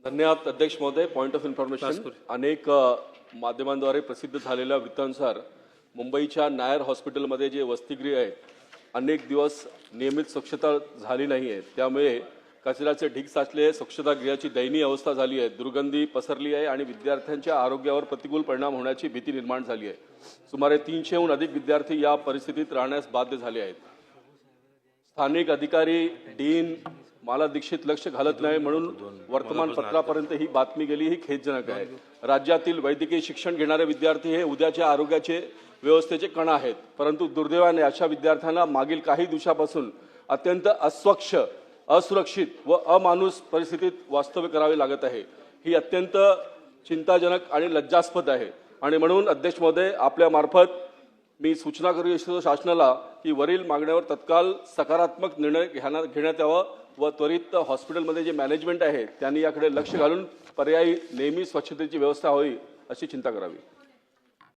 धन्यवाद अध्यक्ष महोदय. Point of information. अनेक माध्यमांद्वारे प्रसिद्ध झालेल्या वृत्तांनुसार मुंबईच्या नायर हॉस्पिटलमध्ये जे वसतिगृह आहेत, अनेक दिवस नियमित स्वच्छता झाली नाही आहे. त्यामुळे कचऱ्याचे ढीग साचले, स्वच्छतागृहाची दयनीय अवस्था झाली आहे, दुर्गंधी पसरली आहे आणि विद्यार्थ्यांच्या आरोग्यावर प्रतिकूल परिणाम होण्याची भीती निर्माण झाली आहे. सुमारे 300हून अधिक विद्यार्थी या परिस्थितीत राहण्यास बाध्य झाले आहेत. स्थानिक अधिकारी, डीन माला दीक्षित लक्ष घालत नाही म्हणून वर्तमानपत्रापर्यंत ही बातमी गेली, ही खेदजनक आहे. राज्यातील वैद्यकीय शिक्षण घेणारे विद्यार्थी हे उद्याच्या आरोग्याचे व्यवस्थेचे कणा आहेत, परंतु दुर्दैवाने अशा विद्यार्थ्यांना मागील काही दिवसापासून अत्यंत अस्वच्छ, असुरक्षित व अमानुष परिस्थितीत वास्तव्य करावे लागत आहे. ही अत्यंत चिंताजनक आणि लज्जास्पद आहे आणि म्हणून अध्यक्ष महोदय, आपल्या मार्फत मी सूचना करू इच्छितो शासनाला की वरील मागण्यावर तत्काळ सकारात्मक निर्णय घेण्यात यावा व त्वरित हॉस्पिटलमध्ये जे मॅनेजमेंट आहे त्यांनी याकडे लक्ष घालून पर्यायी नेहमी स्वच्छतेची व्यवस्था व्हावी अशी चिंता करावी.